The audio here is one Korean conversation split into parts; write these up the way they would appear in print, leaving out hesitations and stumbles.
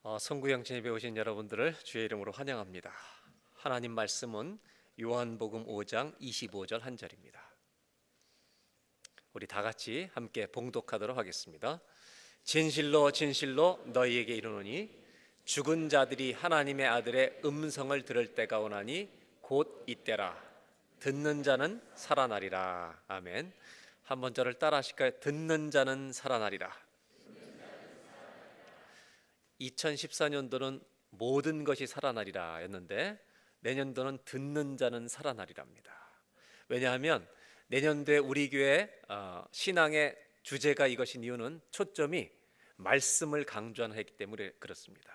성구영신에 배우신 여러분들을 주의 이름으로 환영합니다. 하나님 말씀은 요한복음 5장 25절 한 절입니다. 우리 다 같이 함께 봉독하도록 하겠습니다. 진실로 진실로 너희에게 이르노니 죽은 자들이 하나님의 아들의 음성을 들을 때가 오나니 곧 이때라. 듣는 자는 살아나리라. 아멘. 한번 저를 따라 하실까요? 듣는 자는 살아나리라. 2014년도는 모든 것이 살아나리라 였는데 내년도는 듣는 자는 살아나리랍니다. 왜냐하면 내년도에 우리 교회 신앙의 주제가 이것인 이유는 초점이 말씀을 강조하는 했기 때문에 그렇습니다.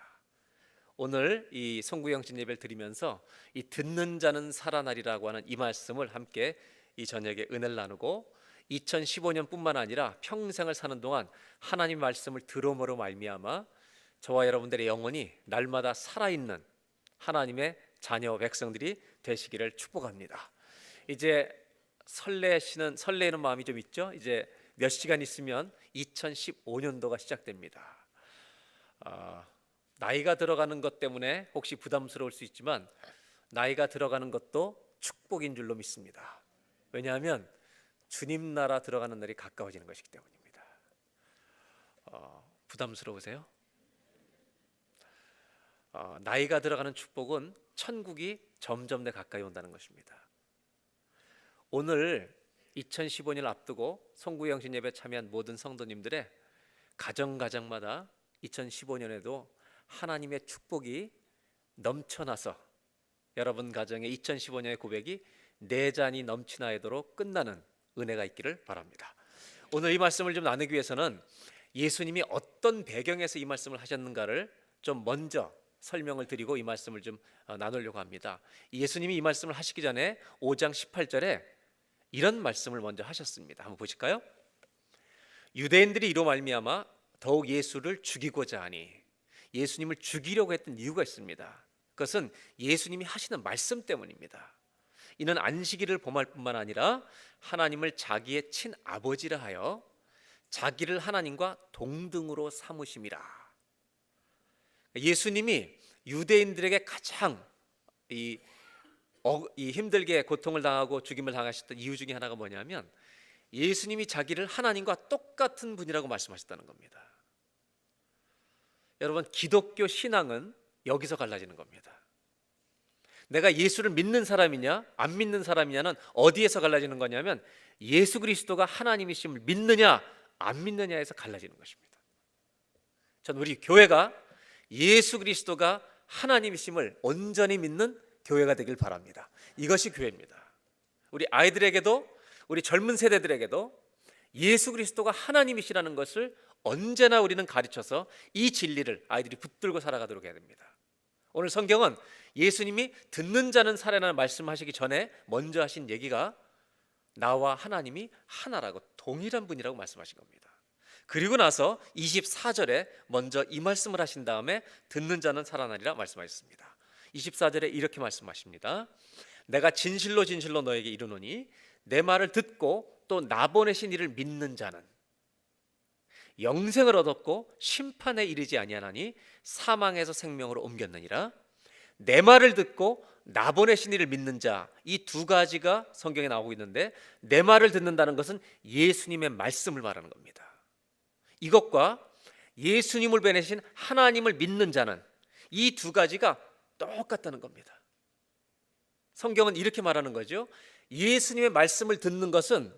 오늘 이 송구영신 예배를 드리면서 이 듣는 자는 살아나리라고 하는 이 말씀을 함께 이 저녁에 은혜를 나누고 2015년뿐만 아니라 평생을 사는 동안 하나님 말씀을 들음으로 말미암아 저와 여러분들의 영혼이 날마다 살아있는 하나님의 자녀 백성들이 되시기를 축복합니다. 이제 설레는 마음이 좀 있죠. 이제 몇 시간 있으면 2015년도가 시작됩니다. 나이가 들어가는 것 때문에 혹시 부담스러울 수 있지만 나이가 들어가는 것도 축복인 줄로 믿습니다. 왜냐하면 주님 나라 들어가는 날이 가까워지는 것이기 때문입니다. 부담스러우세요? 나이가 들어가는 축복은 천국이 점점 더 가까이 온다는 것입니다. 오늘 2015년을 앞두고 송구영신 예배 참여한 모든 성도님들의 가정마다 2015년에도 하나님의 축복이 넘쳐나서 여러분 가정의 2015년의 고백이 내 잔이 넘치나이도록 끝나는 은혜가 있기를 바랍니다. 오늘 이 말씀을 좀 나누기 위해서는 예수님이 어떤 배경에서 이 말씀을 하셨는가를 좀 먼저 설명을 드리고 이 말씀을 좀 나누려고 합니다. 예수님이 이 말씀을 하시기 전에 5장 18절에 이런 말씀을 먼저 하셨습니다. 한번 보실까요? 유대인들이 이로 말미암아 더욱 예수를 죽이고자 하니, 예수님을 죽이려고 했던 이유가 있습니다. 그것은 예수님이 하시는 말씀 때문입니다. 이는 안식일을 범할 뿐만 아니라 하나님을 자기의 친아버지라 하여 자기를 하나님과 동등으로 삼으심이라. 예수님이 유대인들에게 가장 힘들게 고통을 당하고 죽임을 당하셨던 이유 중에 하나가 뭐냐면 예수님이 자기를 하나님과 똑같은 분이라고 말씀하셨다는 겁니다. 여러분, 기독교 신앙은 여기서 갈라지는 겁니다. 내가 예수를 믿는 사람이냐 안 믿는 사람이냐는 어디에서 갈라지는 거냐면 예수 그리스도가 하나님이심을 믿느냐 안 믿느냐에서 갈라지는 것입니다. 저는 우리 교회가 예수 그리스도가 하나님이심을 온전히 믿는 교회가 되길 바랍니다. 이것이 교회입니다. 우리 아이들에게도 우리 젊은 세대들에게도 예수 그리스도가 하나님이시라는 것을 언제나 우리는 가르쳐서 이 진리를 아이들이 붙들고 살아가도록 해야 됩니다. 오늘 성경은 예수님이 듣는 자는 살아나는 말씀하시기 전에 먼저 하신 얘기가 나와 하나님이 하나라고 동일한 분이라고 말씀하신 겁니다. 그리고 나서 24절에 먼저 이 말씀을 하신 다음에 듣는 자는 살아나리라 말씀하셨습니다. 24절에 이렇게 말씀하십니다. 내가 진실로 진실로 너에게 이르노니 내 말을 듣고 또 나 보내신 이를 믿는 자는 영생을 얻었고 심판에 이르지 아니하나니 사망에서 생명으로 옮겼느니라. 내 말을 듣고 나 보내신 이를 믿는 자, 이 두 가지가 성경에 나오고 있는데 내 말을 듣는다는 것은 예수님의 말씀을 말하는 겁니다. 이것과 예수님을 보내신 하나님을 믿는 자는 이 두 가지가 똑같다는 겁니다. 성경은 이렇게 말하는 거죠. 예수님의 말씀을 듣는 것은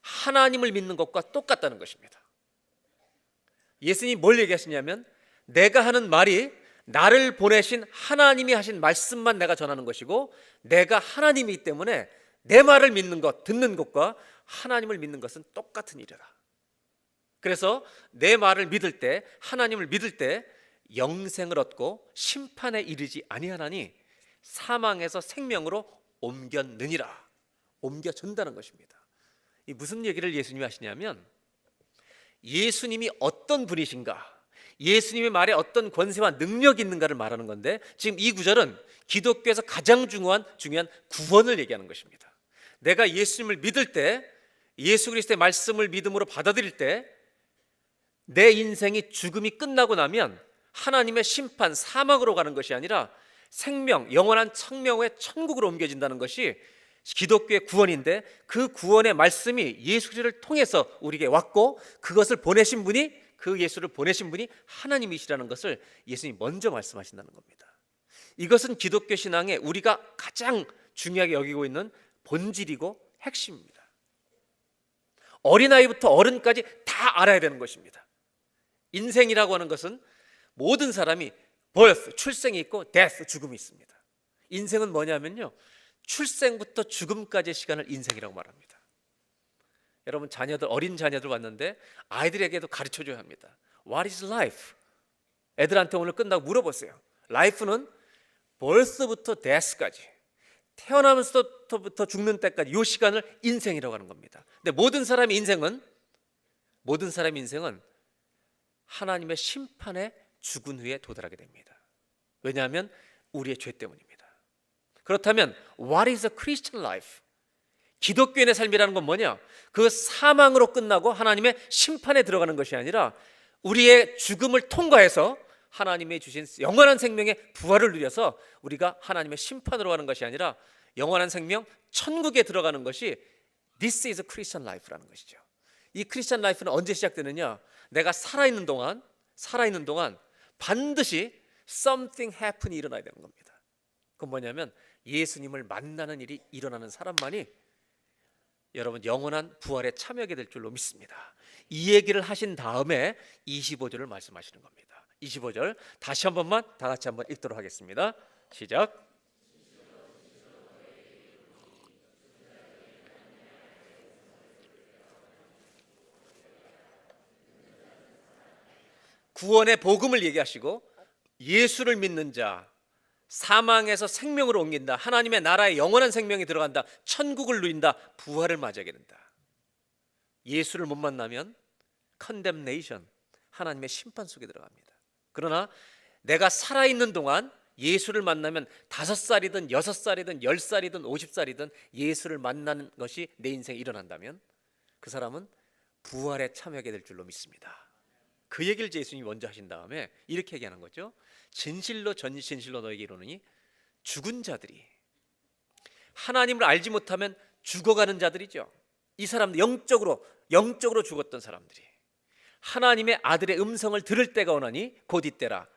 하나님을 믿는 것과 똑같다는 것입니다. 예수님이 뭘 얘기하시냐면 내가 하는 말이 나를 보내신 하나님이 하신 말씀만 내가 전하는 것이고 내가 하나님이기 때문에 내 말을 믿는 것, 듣는 것과 하나님을 믿는 것은 똑같은 일이다. 그래서 내 말을 믿을 때, 하나님을 믿을 때 영생을 얻고 심판에 이르지 아니하나니 사망에서 생명으로 옮겼느니라. 옮겨준다는 것입니다. 이 무슨 얘기를 예수님이 하시냐면 예수님이 어떤 분이신가, 예수님의 말에 어떤 권세와 능력이 있는가를 말하는 건데 지금 이 구절은 기독교에서 가장 중요한 구원을 얘기하는 것입니다. 내가 예수님을 믿을 때, 예수 그리스도의 말씀을 믿음으로 받아들일 때 내 인생이 죽음이 끝나고 나면 하나님의 심판, 사막으로 가는 것이 아니라 생명, 영원한 청명의 천국으로 옮겨진다는 것이 기독교의 구원인데, 그 구원의 말씀이 예수 그리스도를 통해서 우리에게 왔고, 그것을 보내신 분이, 그 예수를 보내신 분이 하나님이시라는 것을 예수님이 먼저 말씀하신다는 겁니다. 이것은 기독교 신앙에 우리가 가장 중요하게 여기고 있는 본질이고 핵심입니다. 어린아이부터 어른까지 다 알아야 되는 것입니다. 인생이라고 하는 것은 모든 사람이 birth, 출생이 있고 death, 죽음이 있습니다. 인생은 뭐냐면요, 출생부터 죽음까지의 시간을 인생이라고 말합니다. 여러분, 자녀들, 어린 자녀들 왔는데 아이들에게도 가르쳐줘야 합니다. What is life? 애들한테 오늘 끝나고 물어보세요. Life는 birth부터 death까지, 태어나면서부터 죽는 때까지 이 시간을 인생이라고 하는 겁니다. 근데 모든 사람의 인생은 하나님의 심판에 죽은 후에 도달하게 됩니다. 왜냐하면 우리의 죄 때문입니다. 그렇다면 What is a Christian life? 기독교인의 삶이라는 건 뭐냐? 그 사망으로 끝나고 하나님의 심판에 들어가는 것이 아니라 우리의 죽음을 통과해서 하나님의 주신 영원한 생명의 부활을 누려서 우리가 하나님의 심판으로 가는 것이 아니라 영원한 생명, 천국에 들어가는 것이 This is a Christian life라는 것이죠. 이 크리스천 라이프는 언제 시작되느냐? 내가 살아있는 동안 반드시 something happen이 일어나야 되는 겁니다. 그건 뭐냐면 예수님을 만나는 일이 일어나는 사람만이 여러분 영원한 부활에 참여하게 될 줄로 믿습니다. 이 얘기를 하신 다음에 25절을 말씀하시는 겁니다. 25절 다시 한 번만 다 같이 한번 읽도록 하겠습니다. 시작. 구원의 복음을 얘기하시고 예수를 믿는 자, 사망에서 생명으로 옮긴다, 하나님의 나라에 영원한 생명이 들어간다, 천국을 누린다, 부활을 맞이하게 된다. 예수를 못 만나면 condemnation, 하나님의 심판 속에 들어갑니다. 그러나 내가 살아있는 동안 예수를 만나면 5살이든 6살이든 10살이든 50살이든 예수를 만나는 것이 내 인생에 일어난다면 그 사람은 부활에 참여하게 될 줄로 믿습니다. 그 얘기를 예수님이 먼저 하신 다음에 이렇게 얘기하는 거죠. 진실로 진실로 너에게 이르노니 죽은 자들이, 하나님을 알지 못하면 죽어가는 자들이죠. 이 사람들 영적으로 죽었던 사람들이 하나님의 아들의 음성을 들을 때가 오나니 곧 이때라.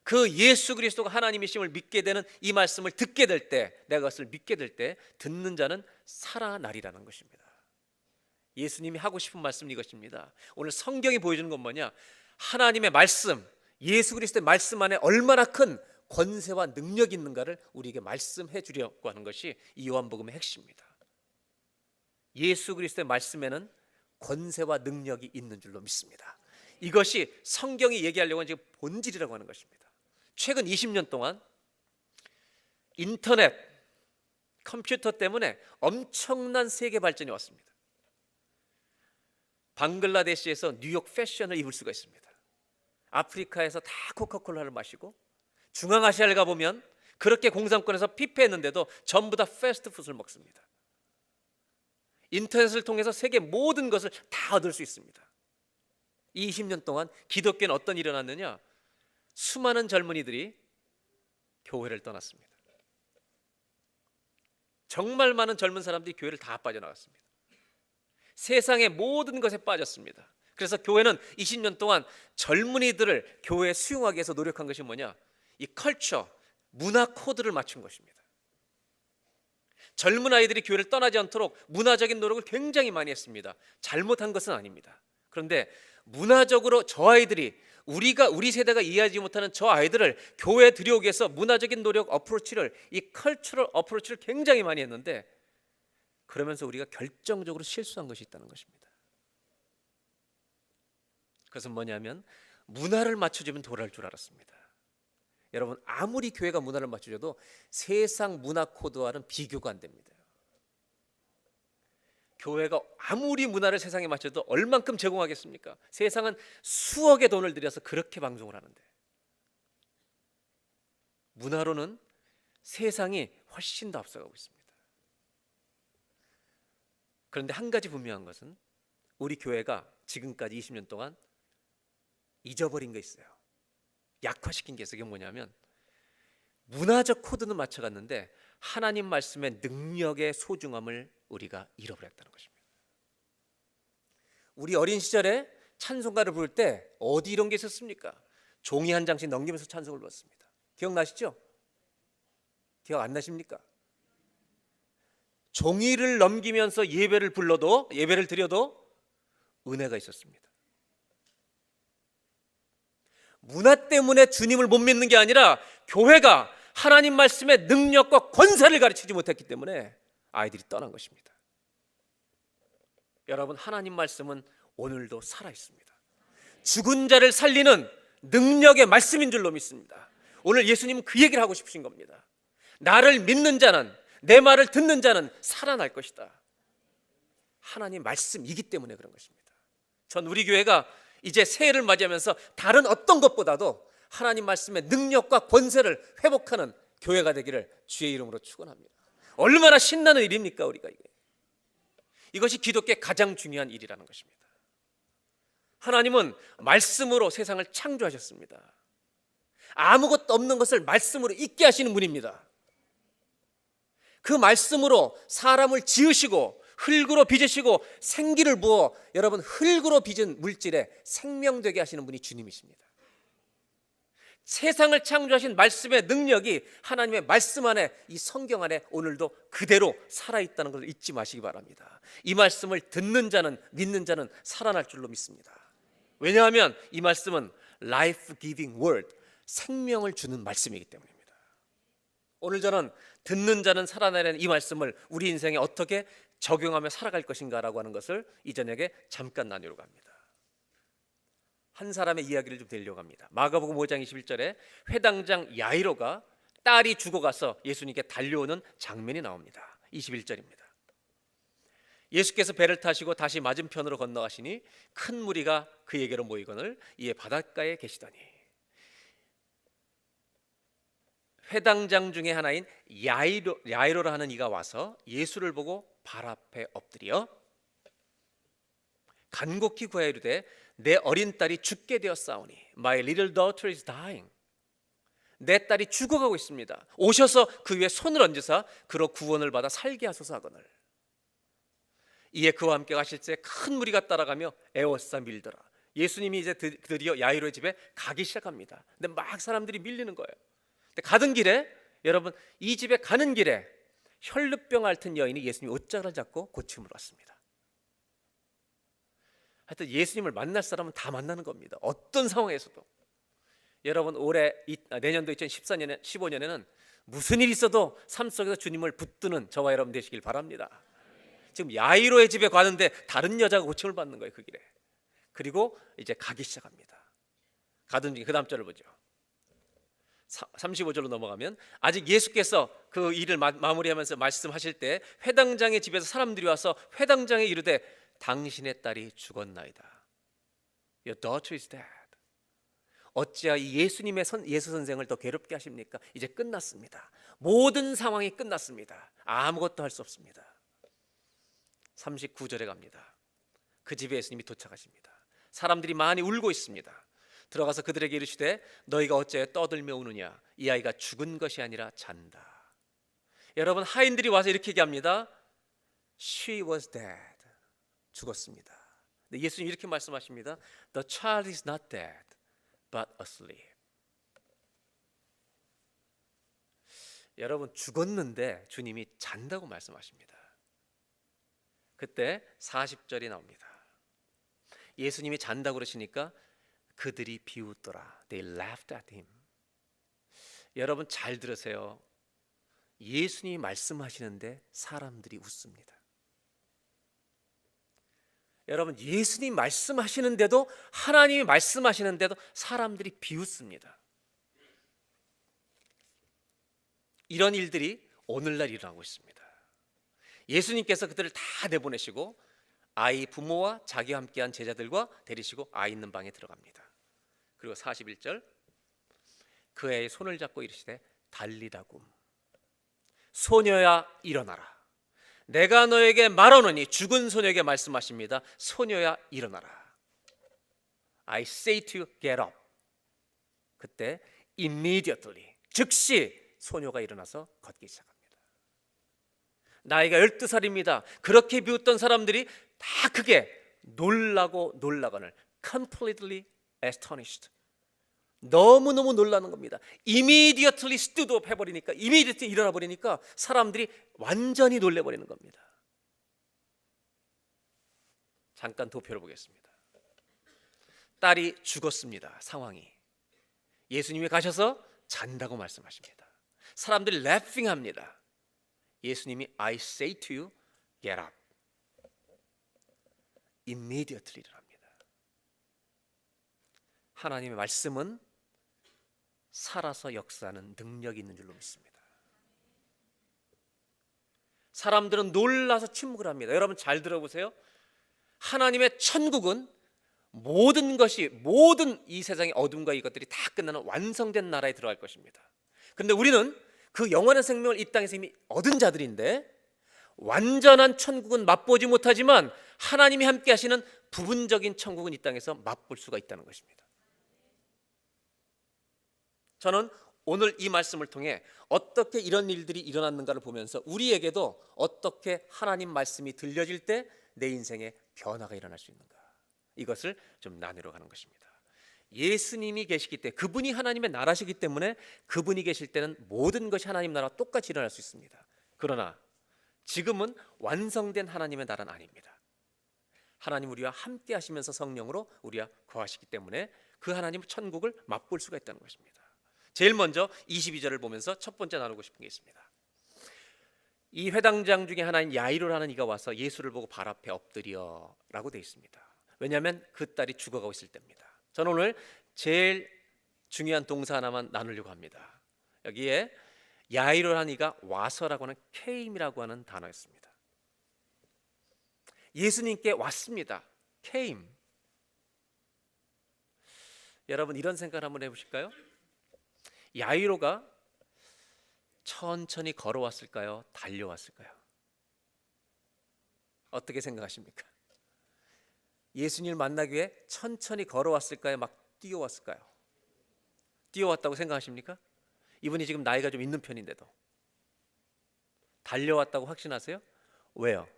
그 예수 그리스도가 하나님이심을 믿게 되는 이 말씀을 듣게 될 때, 내가 그것을 믿게 될 때 듣는 자는 살아나리라는 것입니다. 예수님이 하고 싶은 말씀은 이것입니다. 오늘 성경이 보여주는 건 뭐냐? 하나님의 말씀, 예수 그리스도의 말씀 안에 얼마나 큰 권세와 능력이 있는가를 우리에게 말씀해 주려고 하는 것이 이 요한복음의 핵심입니다. 예수 그리스도의 말씀에는 권세와 능력이 있는 줄로 믿습니다. 이것이 성경이 얘기하려고 하는 지금 본질이라고 하는 것입니다. 최근 20년 동안 인터넷, 컴퓨터 때문에 엄청난 세계 발전이 왔습니다. 방글라데시에서 뉴욕 패션을 입을 수가 있습니다. 아프리카에서 다 코카콜라를 마시고, 중앙아시아를 가보면 그렇게 공산권에서 피폐했는데도 전부 다 패스트푸드를 먹습니다. 인터넷을 통해서 세계 모든 것을 다 얻을 수 있습니다. 이 20년 동안 기독교는 어떤 일이 일어났느냐? 수많은 젊은이들이 교회를 떠났습니다. 정말 많은 젊은 사람들이 교회를 다 빠져나갔습니다. 세상의 모든 것에 빠졌습니다. 그래서 교회는 20년 동안 젊은이들을 교회에 수용하기 위해서 노력한 것이 뭐냐? 이 컬처, 문화 코드를 맞춘 것입니다. 젊은 아이들이 교회를 떠나지 않도록 문화적인 노력을 굉장히 많이 했습니다. 잘못한 것은 아닙니다. 그런데 문화적으로 저 아이들이, 우리 세대가 이해하지 못하는 저 아이들을 교회에 들여오기 위해서 문화적인 노력 어프로치를, 이 컬처럴 어프로치를 굉장히 많이 했는데, 그러면서 우리가 결정적으로 실수한 것이 있다는 것입니다. 그것은 뭐냐면 문화를 맞춰주면 돌아올 줄 알았습니다. 여러분, 아무리 교회가 문화를 맞춰줘도 세상 문화 코드와는 비교가 안 됩니다. 교회가 아무리 문화를 세상에 맞춰도 얼만큼 제공하겠습니까? 세상은 수억의 돈을 들여서 그렇게 방송을 하는데, 문화로는 세상이 훨씬 더 앞서가고 있습니다. 그런데 한 가지 분명한 것은 우리 교회가 지금까지 20년 동안 잊어버린 게 있어요. 약화시킨 게 있어요. 그게 뭐냐면 문화적 코드는 맞춰갔는데 하나님 말씀의 능력의 소중함을 우리가 잃어버렸다는 것입니다. 우리 어린 시절에 찬송가를 부를 때 어디 이런 게 있었습니까? 종이 한 장씩 넘기면서 찬송을 불렀습니다. 기억나시죠? 기억 안 나십니까? 종이를 넘기면서 예배를 드려도 은혜가 있었습니다. 문화 때문에 주님을 못 믿는 게 아니라 교회가 하나님 말씀의 능력과 권세를 가르치지 못했기 때문에 아이들이 떠난 것입니다. 여러분, 하나님 말씀은 오늘도 살아 있습니다. 죽은 자를 살리는 능력의 말씀인 줄로 믿습니다. 오늘 예수님은 그 얘기를 하고 싶으신 겁니다. 나를 믿는 자는, 내 말을 듣는 자는 살아날 것이다. 하나님 말씀이기 때문에 그런 것입니다. 전 우리 교회가 이제 새해를 맞이하면서 다른 어떤 것보다도 하나님 말씀의 능력과 권세를 회복하는 교회가 되기를 주의 이름으로 축원합니다. 얼마나 신나는 일입니까, 우리가 이게. 이것이 기독교의 가장 중요한 일이라는 것입니다. 하나님은 말씀으로 세상을 창조하셨습니다. 아무것도 없는 것을 말씀으로 있게 하시는 분입니다. 그 말씀으로 사람을 지으시고 흙으로 빚으시고 생기를 부어 여러분 흙으로 빚은 물질에 생명되게 하시는 분이 주님이십니다. 세상을 창조하신 말씀의 능력이 하나님의 말씀 안에, 이 성경 안에 오늘도 그대로 살아있다는 것을 잊지 마시기 바랍니다. 이 말씀을 듣는 자는, 믿는 자는 살아날 줄로 믿습니다. 왜냐하면 이 말씀은 life giving word, 생명을 주는 말씀이기 때문입니다. 오늘 저는 듣는 자는 살아나는 이 말씀을 우리 인생에 어떻게 적용하며 살아갈 것인가라고 하는 것을 이 저녁에 잠깐 나누려고 합니다. 한 사람의 이야기를 좀 드리려고 합니다. 마가복음 5장 21절에 회당장 야이로가 딸이 죽어가서 예수님께 달려오는 장면이 나옵니다. 21절입니다. 예수께서 배를 타시고 다시 맞은편으로 건너가시니 큰 무리가 그에게로 모이거늘 이에 바닷가에 계시더니 회당장 중에 하나인 야이로라 하는 이가 와서 예수를 보고 발 앞에 엎드려 간곡히 구하여 이르되 내 어린 딸이 죽게 되었사오니 My little daughter is dying. 내 딸이 죽어가고 있습니다. 오셔서 그 위에 손을 얹으사 그로 구원을 받아 살게 하소서 하거늘. 이에 그와 함께 가실 때 큰 무리가 따라가며 에워싸 밀더라. 예수님이 이제 드디어 야이로의 집에 가기 시작합니다. 근데 막 사람들이 밀리는 거예요. 근데 가던 길에 여러분 이 집에 가는 길에 혈루병 앓던 여인이 예수님 옷자락을 잡고 고침을 왔습니다. 하여튼 예수님을 만날 사람은 다 만나는 겁니다. 어떤 상황에서도. 여러분 내년도 2014년에 15년에는 무슨 일이 있어도 삶 속에서 주님을 붙드는 저와 여러분 되시길 바랍니다. 지금 야이로의 집에 가는데 다른 여자가 고침을 받는 거예요, 그 길에. 그리고 이제 가기 시작합니다. 가던 중에 그 다음 절을 보죠. 35절로 넘어가면 아직 예수께서 그 일을 마무리하면서 말씀하실 때 회당장의 집에서 사람들이 와서 회당장에 이르되 당신의 딸이 죽었나이다. Your daughter is dead. 어찌하여 이 예수님의 예수 선생을 더 괴롭게 하십니까? 이제 끝났습니다. 모든 상황이 끝났습니다. 아무것도 할 수 없습니다. 39절에 갑니다. 그 집에 예수님이 도착하십니다. 사람들이 많이 울고 있습니다. 들어가서 그들에게 이르시되 너희가 어찌하여 떠들며 우느냐? 이 아이가 죽은 것이 아니라 잔다. 여러분 하인들이 와서 이렇게 얘기합니다. She was dead. 죽었습니다. 근데 예수님 이렇게 말씀하십니다. The child is not dead, but asleep. 여러분 죽었는데 주님이 잔다고 말씀하십니다. 그때 40절이 나옵니다. 예수님이 잔다고 그러시니까 그들이 비웃더라. They laughed at him. 여러분 잘 들으세요. 예수님이 말씀하시는데 사람들이 웃습니다. 여러분 예수님 말씀하시는데도 하나님이 말씀하시는데도 사람들이 비웃습니다. 이런 일들이 오늘날 일어나고 있습니다. 예수님께서 그들을 다 내보내시고 아이 부모와 자기와 함께한 제자들과 데리시고 아이 있는 방에 들어갑니다. 그리고 41절 그 애의 손을 잡고 이르시되 달리다굼 소녀야 일어나라. 내가 너에게 말하노니 죽은 소녀에게 말씀하십니다. 소녀야 일어나라. I say to you, get up. 그때 immediately 즉시 소녀가 일어나서 걷기 시작합니다. 나이가 12살입니다. 그렇게 비웃던 사람들이 다 크게 놀라거늘 completely astonished. 너무너무 놀라는 겁니다. immediately stood up 해버리니까, immediately 일어나 버리니까 사람들이 완전히 놀래버리는 겁니다. 잠깐 도표를 보겠습니다. 딸이 죽었습니다. 상황이. 예수님이 가셔서 잔다고 말씀하십니다. 사람들이 laughing 합니다. 예수님이 I say to you, get up. immediately 일어납니다. 하나님의 말씀은 살아서 역사하는 능력이 있는 줄로 믿습니다. 사람들은 놀라서 침묵을 합니다. 여러분 잘 들어보세요. 하나님의 천국은 모든 이 세상의 어둠과 이것들이 다 끝나는 완성된 나라에 들어갈 것입니다. 그런데 우리는 그 영원한 생명을 이 땅에서 이미 얻은 자들인데 완전한 천국은 맛보지 못하지만 하나님이 함께 하시는 부분적인 천국은 이 땅에서 맛볼 수가 있다는 것입니다. 저는 오늘 이 말씀을 통해 어떻게 이런 일들이 일어났는가를 보면서 우리에게도 어떻게 하나님 말씀이 들려질 때 내 인생에 변화가 일어날 수 있는가, 이것을 좀 나누려 가는 것입니다. 예수님이 계시기 때문에, 그분이 하나님의 나라시기 때문에 그분이 계실 때는 모든 것이 하나님 나라와 똑같이 일어날 수 있습니다. 그러나 지금은 완성된 하나님의 나라는 아닙니다. 하나님 우리와 함께 하시면서 성령으로 우리와 거하시기 때문에 그 하나님의 천국을 맛볼 수가 있다는 것입니다. 제일 먼저 22절을 보면서 첫 번째 나누고 싶은 게 있습니다. 이 회당장 중에 하나인 야이로라는 이가 와서 예수를 보고 발 앞에 엎드려 라고 되어 있습니다. 왜냐하면 그 딸이 죽어가고 있을 때입니다. 저는 오늘 제일 중요한 동사 하나만 나누려고 합니다. 여기에 야이로라는 이가 와서라고 하는 came이라고 하는 단어였습니다. 예수님께 왔습니다. came. 여러분 이런 생각을 한번 해보실까요? 야이로가 천천히 걸어왔을까요? 달려왔을까요? 어떻게 생각하십니까? 예수님을 만나기 위해 천천히 걸어왔을까요? 막 뛰어왔을까요? 뛰어왔다고 생각하십니까? 이분이 지금 나이가 좀 있는 편인데도 달려왔다고 확신하세요? 왜요?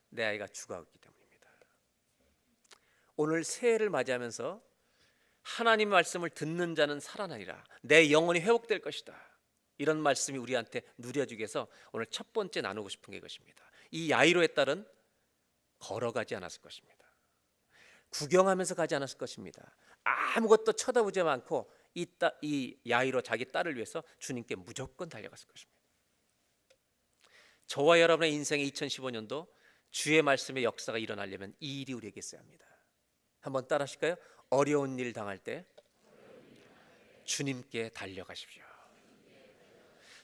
내 아이가 죽어가기 때문입니다. 오늘 새해를 맞이하면서 하나님 말씀을 듣는 자는 살아나리라, 내 영혼이 회복될 것이다, 이런 말씀이 우리한테 누려지기 위해서 오늘 첫 번째 나누고 싶은 게 이것입니다. 이 야이로의 딸은 걸어가지 않았을 것입니다. 구경하면서 가지 않았을 것입니다. 아무것도 쳐다보지 않고 이 야이로 자기 딸을 위해서 주님께 무조건 달려갔을 것입니다. 저와 여러분의 인생의 2015년도 주의 말씀의 역사가 일어나려면 이 일이 우리에게 있어야 합니다. 한번 따라 하실까요? 어려운 일 당할 때 주님께 달려가십시오.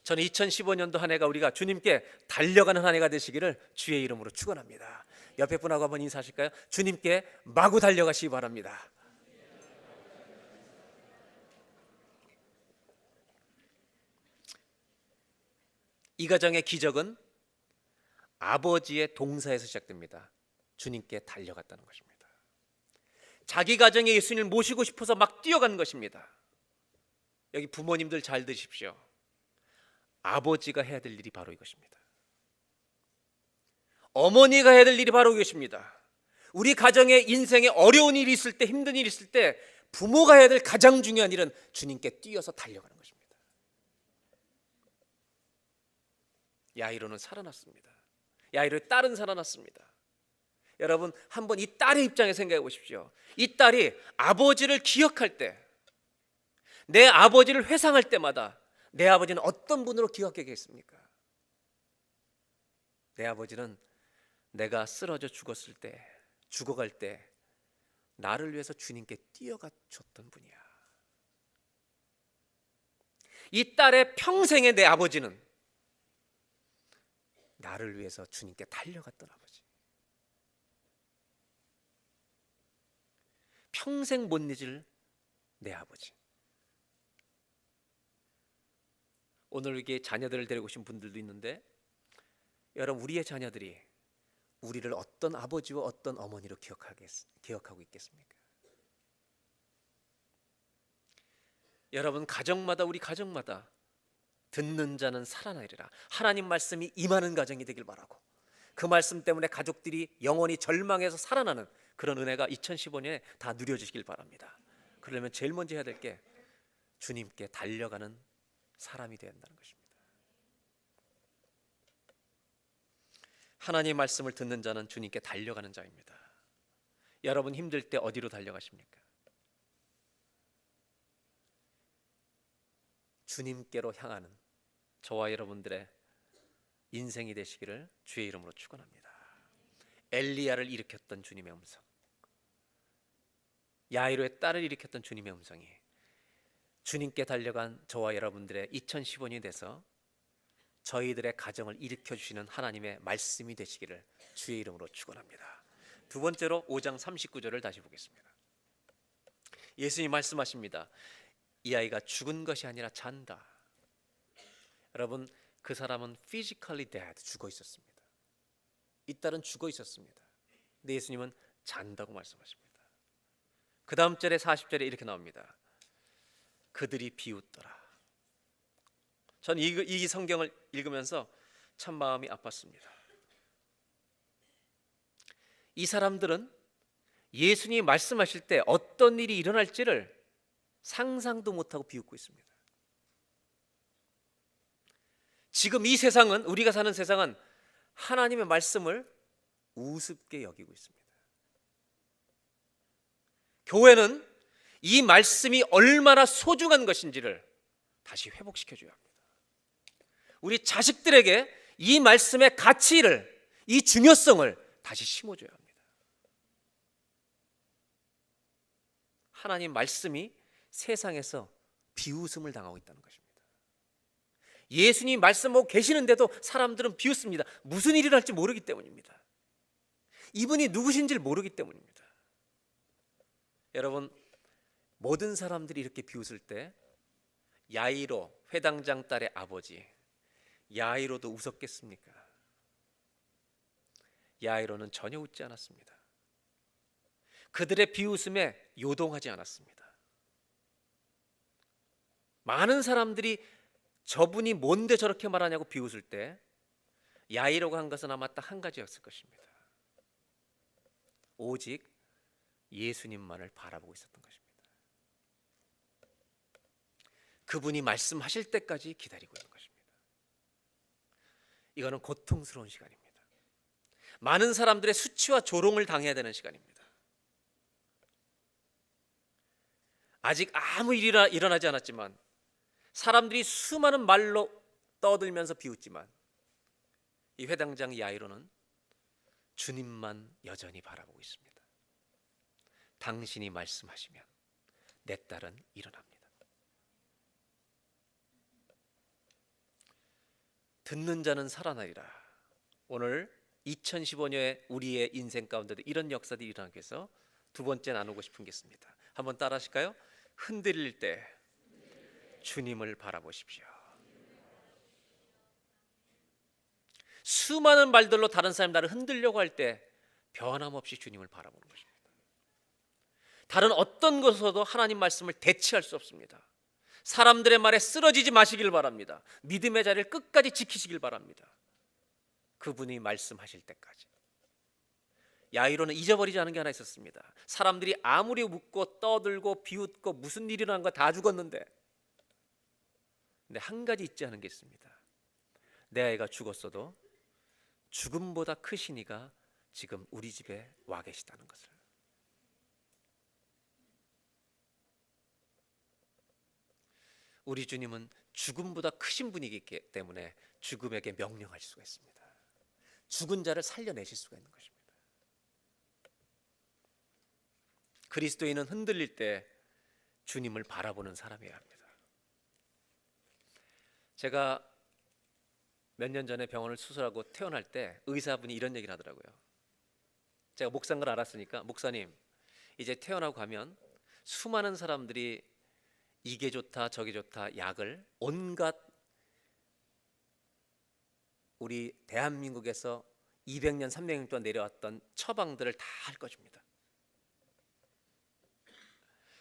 저는 2015년도 한 해가 우리가 주님께 달려가는 한 해가 되시기를 주의 이름으로 축원합니다. 옆에 분하고 한번 인사하실까요? 주님께 마구 달려가시기 바랍니다. 이 가정의 기적은 아버지의 동사에서 시작됩니다. 주님께 달려갔다는 것입니다. 자기 가정에 예수님을 모시고 싶어서 막 뛰어간 것입니다. 여기 부모님들 잘 들으십시오. 아버지가 해야 될 일이 바로 이것입니다. 어머니가 해야 될 일이 바로 이것입니다. 우리 가정에 인생에 어려운 일이 있을 때, 힘든 일이 있을 때 부모가 해야 될 가장 중요한 일은 주님께 뛰어서 달려가는 것입니다. 야이로는 살아났습니다. 야이로의 딸은 살아났습니다. 여러분 한번 이 딸의 입장에 생각해 보십시오. 이 딸이 아버지를 기억할 때, 내 아버지를 회상할 때마다 내 아버지는 어떤 분으로 기억하겠습니까? 내 아버지는 내가 쓰러져 죽었을 때, 죽어갈 때 나를 위해서 주님께 뛰어가 줬던 분이야. 이 딸의 평생의 내 아버지는 나를 위해서 주님께 달려갔던 아버지. 평생 못 잊을 내 아버지. 오늘 이게 자녀들을 데리고 오신 분들도 있는데, 여러분 우리의 자녀들이 우리를 어떤 아버지와 어떤 어머니로 기억하고 있겠습니까? 여러분, 가정마다, 우리 가정마다 듣는 자는 살아나리라. 하나님 말씀이 임하는 가정이 되길 바라고, 그 말씀 때문에 가족들이 영원히 절망해서 살아나는 그런 은혜가 2015년에 다 누려지길 바랍니다. 그러려면 제일 먼저 해야 될 게 주님께 달려가는 사람이 되어야 한다는 것입니다. 하나님 말씀을 듣는 자는 주님께 달려가는 자입니다. 여러분, 힘들 때 어디로 달려가십니까? 주님께로 향하는 저와 여러분들의 인생이 되시기를 주의 이름으로 축원합니다. 엘리야를 일으켰던 주님의 음성, 야이로의 딸을 일으켰던 주님의 음성이 주님께 달려간 저와 여러분들의 2015년이 돼서 저희들의 가정을 일으켜 주시는 하나님의 말씀이 되시기를 주의 이름으로 축원합니다. 두 번째로 5장 39절을 다시 보겠습니다. 예수님이 말씀하십니다. 이 아이가 죽은 것이 아니라 잔다. 여러분, 그 사람은 physically dead, 죽어 있었습니다. 이 딸은 죽어 있었습니다. 근데 예수님은 잔다고 말씀하십니다. 그 다음 절에 40절에 이렇게 나옵니다. 그들이 비웃더라. 저는 이 성경을 읽으면서 참 마음이 아팠습니다. 이 사람들은 예수님이 말씀하실 때 어떤 일이 일어날지를 상상도 못하고 비웃고 있습니다. 지금 이 세상은, 우리가 사는 세상은 하나님의 말씀을 우습게 여기고 있습니다. 교회는 이 말씀이 얼마나 소중한 것인지를 다시 회복시켜줘야 합니다. 우리 자식들에게 이 말씀의 가치를, 이 중요성을 다시 심어줘야 합니다. 하나님 말씀이 세상에서 비웃음을 당하고 있다는 것입니다. 예수님 말씀하고 계시는데도 사람들은 비웃습니다. 무슨 일이 날지 모르기 때문입니다. 이분이 누구신지를 모르기 때문입니다. 여러분, 모든 사람들이 이렇게 비웃을 때 야이로, 회당장 딸의 아버지 야이로도 웃었겠습니까? 야이로는 전혀 웃지 않았습니다. 그들의 비웃음에 요동하지 않았습니다. 많은 사람들이 저분이 뭔데 저렇게 말하냐고 비웃을 때 야이로가 한 것은 아마 딱 한 가지였을 것입니다. 오직 예수님만을 바라보고 있었던 것입니다. 그분이 말씀하실 때까지 기다리고 있는 것입니다. 이거는 고통스러운 시간입니다. 많은 사람들의 수치와 조롱을 당해야 되는 시간입니다. 아직 아무 일이 일어나지 않았지만, 사람들이 수많은 말로 떠들면서 비웃지만, 이 회당장 야이로는 주님만 여전히 바라보고 있습니다. 당신이 말씀하시면 내 딸은 일어납니다. 듣는 자는 살아나리라. 오늘 2015년에 우리의 인생 가운데도 이런 역사들이 일어나기 위해서 두 번째 나누고 싶은 게 있습니다. 한번 따라 하실까요? 흔들릴 때 주님을 바라보십시오. 수많은 말들로 다른 사람이 나를 흔들려고 할 때 변함없이 주님을 바라보는 것입니다. 다른 어떤 것으로도 하나님 말씀을 대체할 수 없습니다. 사람들의 말에 쓰러지지 마시길 바랍니다. 믿음의 자리를 끝까지 지키시길 바랍니다. 그분이 말씀하실 때까지. 야이로는 잊어버리지 않은 게 하나 있었습니다. 사람들이 아무리 묻고 떠들고 비웃고 무슨 일이 일어난 거 다 죽었는데, 근데 한 가지 잊지 않은 게 있습니다. 내 아이가 죽었어도 죽음보다 크신 이가 지금 우리 집에 와 계시다는 것을. 우리 주님은 죽음보다 크신 분이기 때문에 죽음에게 명령하실 수가 있습니다. 죽은 자를 살려내실 수가 있는 것입니다. 그리스도인은 흔들릴 때 주님을 바라보는 사람이어야 합니다. 제가 몇 년 전에 병원을 수술하고 퇴원할 때 의사분이 이런 얘기를 하더라고요. 제가 목사인 걸 알았으니까, 목사님, 이제 퇴원하고 가면 수많은 사람들이 이게 좋다 저게 좋다 약을 온갖 우리 대한민국에서 200년 300년 동안 내려왔던 처방들을 다 할 것입니다.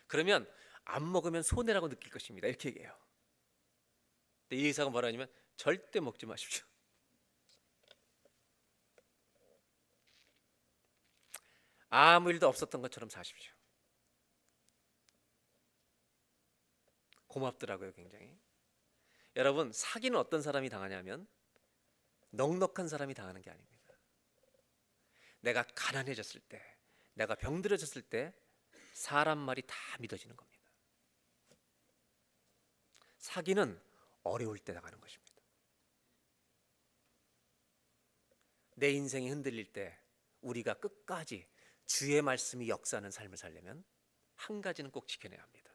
그러면 안 먹으면 손해라고 느낄 것입니다. 이렇게 얘기해요. 근데 이 의사가 뭐라 하냐면 절대 먹지 마십시오. 아무 일도 없었던 것처럼 사십시오. 고맙더라고요, 굉장히. 여러분, 사기는 어떤 사람이 당하냐면 넉넉한 사람이 당하는 게 아닙니다. 내가 가난해졌을 때, 내가 병들어졌을 때 사람 말이 다 믿어지는 겁니다. 사기는 어려울 때 당하는 것입니다. 내 인생이 흔들릴 때 우리가 끝까지 주의 말씀이 역사하는 삶을 살려면 한 가지는 꼭 지켜내야 합니다.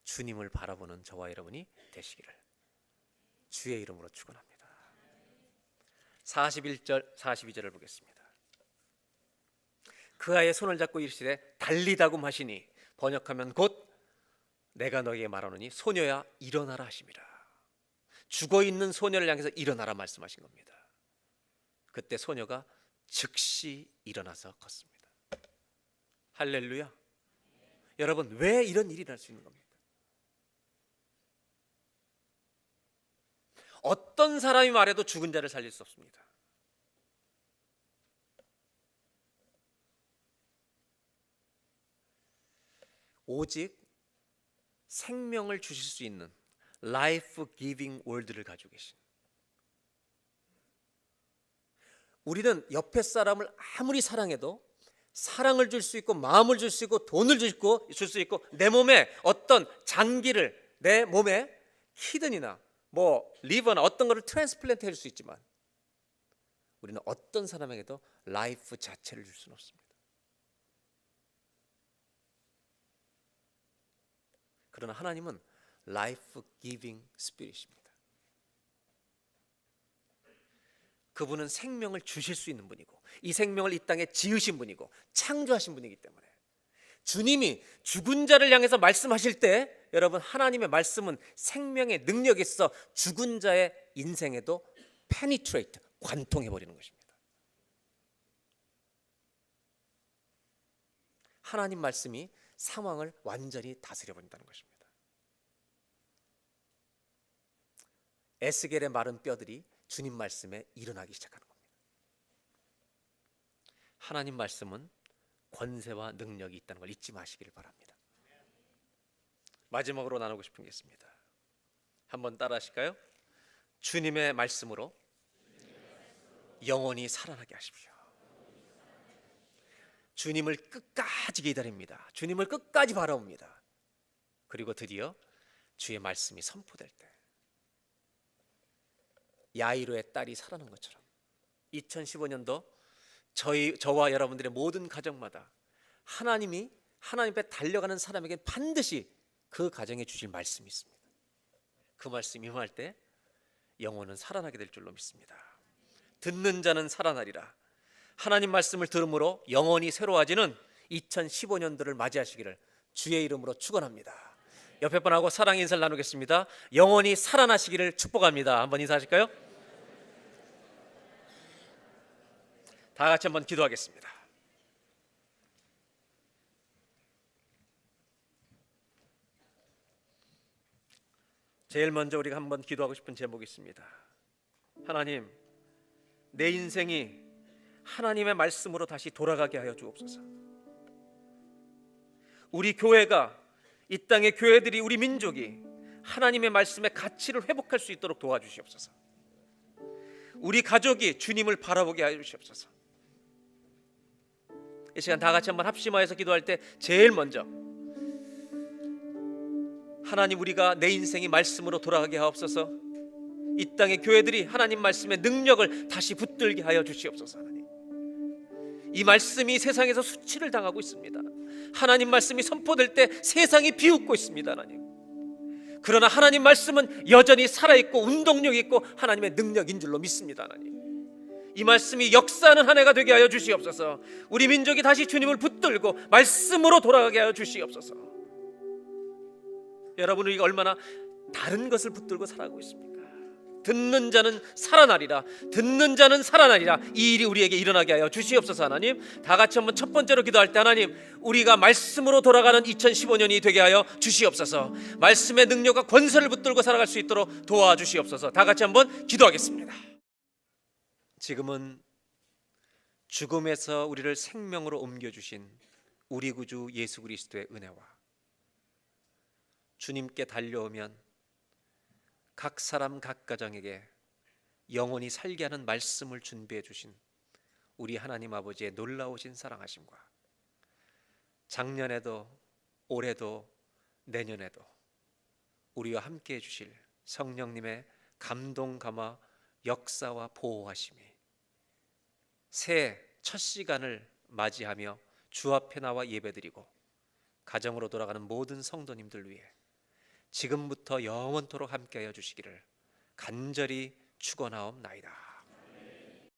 주님을 바라보는 저와 여러분이 되시기를 주의 이름으로 축원합니다. 41절 42절을 보겠습니다. 그 아이의 손을 잡고 이르시되 달리다고 하시니 번역하면 곧 내가 너에게 말하노니 소녀야 일어나라 하심이라. 죽어있는 소녀를 향해서 일어나라 말씀하신 겁니다. 그때 소녀가 즉시 일어나서 걷습니다. 할렐루야. 여러분, 왜 이런 일이 날 수 있는 겁니까? 어떤 사람이 말해도 죽은 자를 살릴 수 없습니다. 오직 생명을 주실 수 있는 라이프 기빙 월드를 가지고 계신, 우리는 옆에 사람을 아무리 사랑해도 사랑을 줄 수 있고 마음을 줄 수 있고 돈을 줄 수 있고 내 몸에 어떤 장기를 내 몸에 키드니나 뭐 리버나 어떤 거를 트랜스플란트 해줄 수 있지만 우리는 어떤 사람에게도 라이프 자체를 줄 수는 없습니다. 그러나 하나님은 라이프 기빙 스피릿입니다. 그분은 생명을 주실 수 있는 분이고 이 생명을 이 땅에 지으신 분이고 창조하신 분이기 때문에 주님이 죽은 자를 향해서 말씀하실 때 여러분, 하나님의 말씀은 생명의 능력이 있어 죽은 자의 인생에도 페니트레이트, 관통해버리는 것입니다. 하나님 말씀이 상황을 완전히 다스려버린다는 것입니다. 에스겔의 마른 뼈들이 주님 말씀에 일어나기 시작하는 겁니다. 하나님 말씀은 권세와 능력이 있다는 걸 잊지 마시기를 바랍니다. 마지막으로 나누고 싶은 게 있습니다. 한번 따라 하실까요? 주님의 말씀으로 영원히 살아나게 하십시오. 주님을 끝까지 기다립니다. 주님을 끝까지 바라봅니다. 그리고 드디어 주의 말씀이 선포될 때 야이로의 딸이 살아난 것처럼 2015년도 저와 여러분들의 모든 가정마다 하나님이 하나님 앞에 달려가는 사람에게 반드시 그 가정에 주실 말씀이 있습니다. 그 말씀이 임할 때 영혼은 살아나게 될 줄로 믿습니다. 듣는 자는 살아나리라. 하나님 말씀을 들음으로 영혼이 새로워지는 2015년도를 맞이하시기를 주의 이름으로 축원합니다. 옆에 분하고 사랑 인사를 나누겠습니다. 영혼이 살아나시기를 축복합니다. 한번 인사하실까요? 다 같이 한번 기도하겠습니다. 제일 먼저 우리가 한번 기도하고 싶은 제목이 있습니다. 하나님, 내 인생이 하나님의 말씀으로 다시 돌아가게 하여 주옵소서. 우리 교회가, 이 땅의 교회들이, 우리 민족이 하나님의 말씀의 가치를 회복할 수 있도록 도와주시옵소서. 우리 가족이 주님을 바라보게 하여 주시옵소서. 이 시간 다 같이 한번 합심하여서 기도할 때 제일 먼저 하나님, 우리가 내 인생이 말씀으로 돌아가게 하옵소서. 이 땅의 교회들이 하나님 말씀의 능력을 다시 붙들게 하여 주시옵소서. 하나님, 이 말씀이 세상에서 수치를 당하고 있습니다. 하나님 말씀이 선포될 때 세상이 비웃고 있습니다. 하나님, 그러나 하나님 말씀은 여전히 살아있고 운동력이 있고 하나님의 능력인 줄로 믿습니다. 하나님, 이 말씀이 역사하는 한 해가 되게 하여 주시옵소서. 우리 민족이 다시 주님을 붙들고 말씀으로 돌아가게 하여 주시옵소서. 여러분, 우리가 얼마나 다른 것을 붙들고 살아가고 있습니까? 듣는 자는 살아나리라. 듣는 자는 살아나리라. 이 일이 우리에게 일어나게 하여 주시옵소서. 하나님, 다 같이 한번 첫 번째로 기도할 때 하나님, 우리가 말씀으로 돌아가는 2015년이 되게 하여 주시옵소서. 말씀의 능력과 권세를 붙들고 살아갈 수 있도록 도와주시옵소서. 다 같이 한번 기도하겠습니다. 지금은 죽음에서 우리를 생명으로 옮겨주신 우리 구주 예수 그리스도의 은혜와 주님께 달려오면 각 사람 각 가정에게 영원히 살게 하는 말씀을 준비해 주신 우리 하나님 아버지의 놀라우신 사랑하심과 작년에도 올해도 내년에도 우리와 함께 해주실 성령님의 감동 감화 역사와 보호하심이 새해 첫 시간을 맞이하며 주 앞에 나와 예배드리고 가정으로 돌아가는 모든 성도님들 위해 지금부터 영원토록 함께하여 주시기를 간절히 축원하옵나이다.